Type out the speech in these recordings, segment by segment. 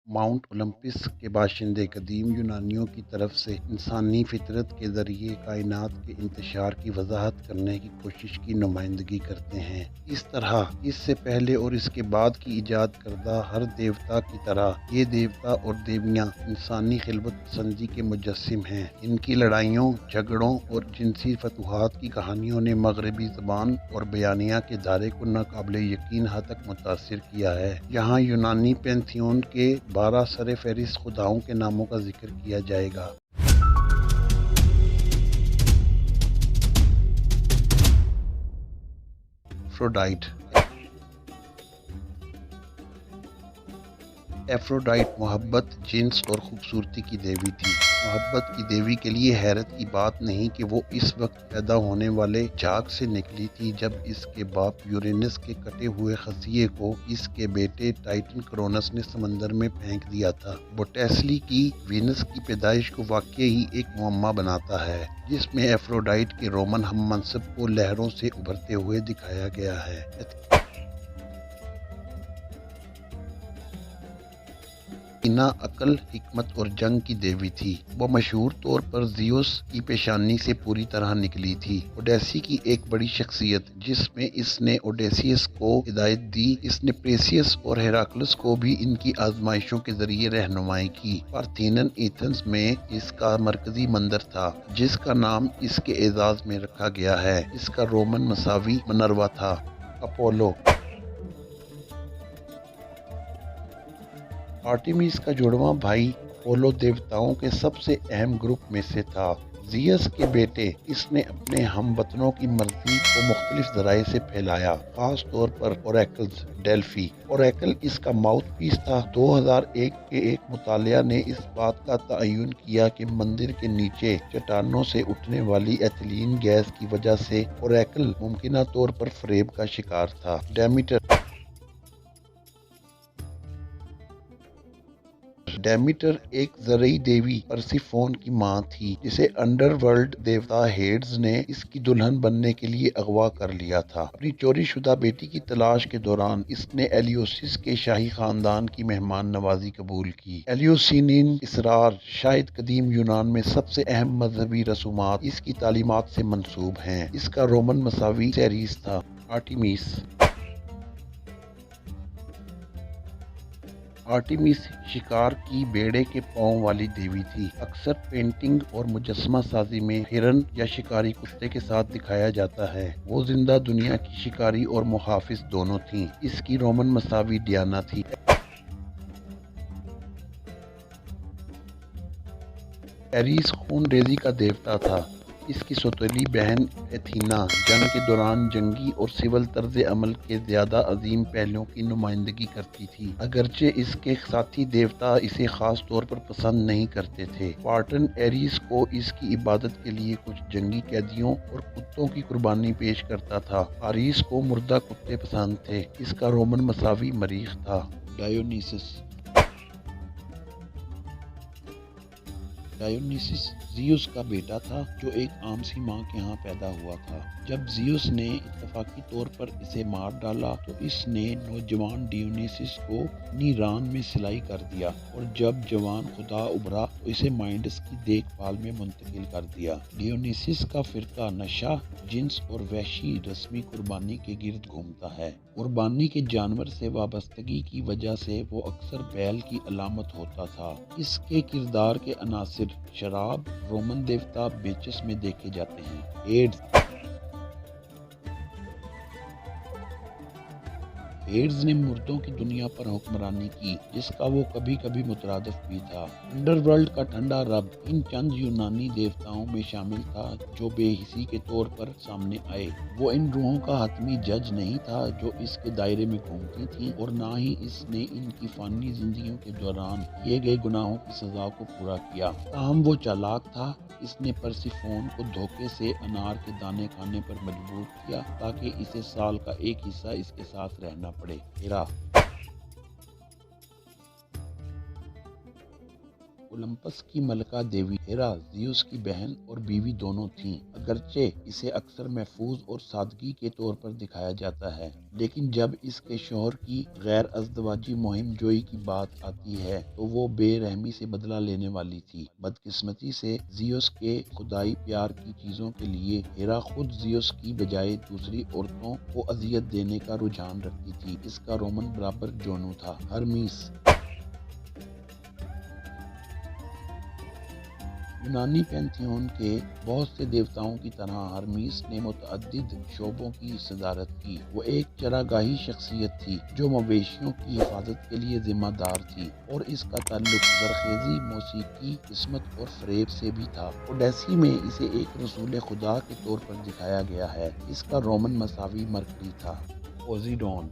Mount Olympus के बाशिंदे कदीम यूनानियों की तरफ से इंसानी फितरत के ज़रिए कायनात के इंतशार की वजाहत करने की कोशिश की नुमाइंदगी करते हैं। इस तरह इससे पहले और इसके बाद की ईजाद करदा हर देवता की तरह ये देवता और देवियाँ इंसानी खिलबत पसंदी के मुजस्सिम हैं। इनकी लड़ाइयों, झगड़ों और जिनसी फतूहात की कहानियों ने मगरबी ज़बान और बयानिया के दायरे को नाकाबिले यकीन हद तक मुतासिर किया है। यहाँ यूनानी पैंथियन के 12 सर फहरिस्त खुदाओं के नामों का जिक्र किया जाएगा। एफ्रोडाइट। एफ्रोडाइट मोहब्बत, जिन्स और खूबसूरती की देवी थी। मोहब्बत की देवी के लिए हैरत की बात नहीं कि वो इस वक्त पैदा होने वाले झाग से निकली थी जब इसके बाप यूरेनस के कटे हुए खसिये को इसके बेटे टाइटन क्रोनस ने समंदर में फेंक दिया था। बोटेस्ली की वीनस की पैदाइश को वाकई ही एक मुअम्मा बनाता है, जिसमें एफ्रोडाइट के रोमन हम मनसब को लहरों से उभरते हुए दिखाया गया है। एथीना अक्ल, हिकमत और जंग की देवी थी। वो मशहूर तौर पर ज़ियस की पेशानी से पूरी तरह निकली थी। ओडेसी की एक बड़ी शख्सियत, जिसमें इसने ओडेसियस को हिदायत दी। इसने प्रेसियस और हेराक्लस को भी इनकी आजमाइशों के जरिए रहनुमाई की। पार्थेनन एथेंस में इसका मरकजी मंदिर था, जिसका नाम इसके एजाज में रखा गया है। इसका रोमन मसावी मनरवा था। अपोलो। आर्टेमिस का जुड़वां भाई अपोलो देवताओं के सबसे अहम ग्रुप में से था। ज़ियस के बेटे, इसने अपने हमवतनों की मर्जी को मुख्तलिफ ज़राए से फैलाया, खास तौर पर ओरेकल्स, डेल्फी। ओरेकल इसका माउथ पीस था। 2001 के एक मुतालिया ने इस बात का तयन किया कि मंदिर के नीचे चट्टानों से उठने वाली एथिलीन गैस की वजह से ओरेकल मुमकिना तौर पर फरेब का शिकार था। डेमीटर एक ज़रई देवी परसिफोन की मां थी, जिसे अंडरवर्ल्ड देवता हेड्स ने इसकी दुल्हन बनने के लिए अगवा कर लिया था। अपनी चोरी शुदा बेटी की तलाश के दौरान इसने एलियोसिस के शाही खानदान की मेहमान नवाजी कबूल की। एलियोसिनिन इसरार शायद कदीम यूनान में सबसे अहम मजहबी रसूमात इसकी तालीमात से मंसूब हैं। इसका रोमन मसावी सेरिस था। आर्टेमिस शिकार की बेड़े के पांव वाली देवी थी। अक्सर पेंटिंग और मुजस्समा साजी में हिरन या शिकारी कुत्ते के साथ दिखाया जाता है। वो जिंदा दुनिया की शिकारी और मुहाफिज दोनों थीं। इसकी रोमन मसावी डियाना थी। एरीस खून रेजी का देवता था। इसकी सौतेली बहन एथीना जंग के दौरान जंगी और सिविल तर्ज अमल के ज्यादा अजीम पहलुओं की नुमाइंदगी करती थी, अगरचे इसके साथी देवता इसे खास तौर पर पसंद नहीं करते थे। पार्टन एरीस को इसकी इबादत के लिए कुछ जंगी कैदियों और कुत्तों की कुर्बानी पेश करता था। आरीस को मुर्दा कुत्ते पसंद थे। इसका रोमन मसावी मरीख था। डायोनिसिस ज़ियस का बेटा था, जो एक आम सी माँ के यहाँ पैदा हुआ था। जब ज़ियस ने इत्तफाकी तौर पर इसे मार डाला तो इसने नौजवान डियोनिसिस को अपनी रान में सिलाई कर दिया, और जब जवान खुदा उभरा तो इसे माइंडस की देखभाल में मुंतकिल कर दिया। डियोनिसिस का फिरका नशा, जिन्स और वहशी रस्मी कुर्बानी के गिर्द घूमता है। कुर्बानी के जानवर से वाबस्तगी की वजह से वो अक्सर बैल की अलामत होता था। इसके किरदार के अनासिर शराब, रोमन देवता बेचस में देखे जाते हैं। हेड्स ने मुर्दों की दुनिया पर हुक्मरानी की, जिसका वो कभी कभी मुतरादिफ भी था। अंडरवर्ल्ड का ठंडा रब इन चंद यूनानी देवताओं में शामिल था जो बेहिसी के तौर पर सामने आए। वो इन रूहों का हतमी जज नहीं था जो इसके दायरे में घूमती थी, और ना ही इसने इनकी फानी जिंदगियों के दौरान किए गए गुनाहों की सजा को पूरा किया। ताहम वो चालाक था। इसने परसिफोन को धोखे से अनार के दाने खाने पर मजबूर किया, ताकि इसे साल का एक हिस्सा इसके साथ रहना पड़े। ओलंपस की मलका देवी हेरा जियोस की बहन और बीवी दोनों थीं। अगरचे इसे अक्सर महफूज और सादगी के तौर पर दिखाया जाता है, लेकिन जब इसके शौहर की गैर अज़दवाजी मुहिम जोई की बात आती है तो वो बेरहमी से बदला लेने वाली थी। बदकिस्मती से जियोस के खुदाई प्यार की चीजों के लिए हेरा खुद जियोस की बजाय दूसरी औरतों को अजियत देने का रुझान रखती थी। इसका रोमन बराबर जोनू था। हर्मीस यूनानी पैंथियन के बहुत से देवताओं की तरह हर्मीस ने मुतअद्दिद शोबों की सदारत की। वो एक चरागाही शख्सियत थी जो मवेशियों की हिफाजत के लिए जिम्मेदार थी, और इसका ताल्लुक जरखेजी, मौसीकी, किस्मत और फरेब से भी था। ओडेसी में इसे एक रसूल खुदा के तौर पर दिखाया गया है। इसका रोमन मसावी मरकरी था। पोजीडोन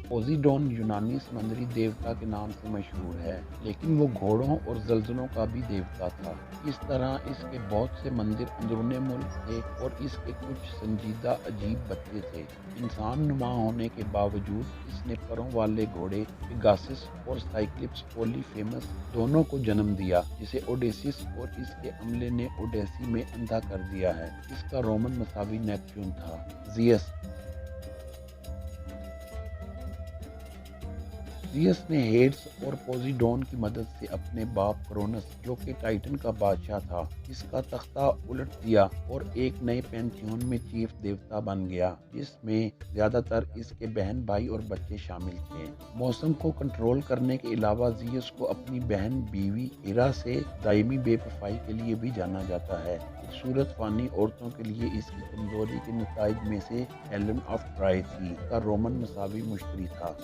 पोजीडोन यूनानी समुद्री देवता के नाम से मशहूर है, लेकिन वो घोड़ों और जल्जलों का भी देवता था। इस तरह इसके बहुत से मंदिर अंदरूने मुल्क थे और इसके कुछ संजीदा अजीब बच्चे थे। इंसान नुमा होने के बावजूद इसने परों वाले घोड़े पेगासस और साइक्लिप्स पोलीफेमस दोनों को जन्म दिया, जिसे ओडेसिस और इसके अमले ने ओडेसी में अंधा कर दिया है। इसका रोमन मसावी नेपच्यून था। जियस ने हेड्स और पोजीडोन की मदद से अपने बाप क्रोनस, जो कि टाइटन का बादशाह था, इसका तख्ता उलट दिया और एक नए पैंथियन में चीफ देवता बन गया, जिसमें ज्यादातर इसके बहन भाई और बच्चे शामिल थे। मौसम को कंट्रोल करने के अलावा जियस को अपनी बहन बीवी हेरा से दायमी बेवफाई के लिए भी जाना जाता है। खूबसूरत फानी औरतों के लिए इसकी कमजोरी के नताइज में से हेलन ऑफ ट्राय थी। का रोमन मसावी मुश्तरी था।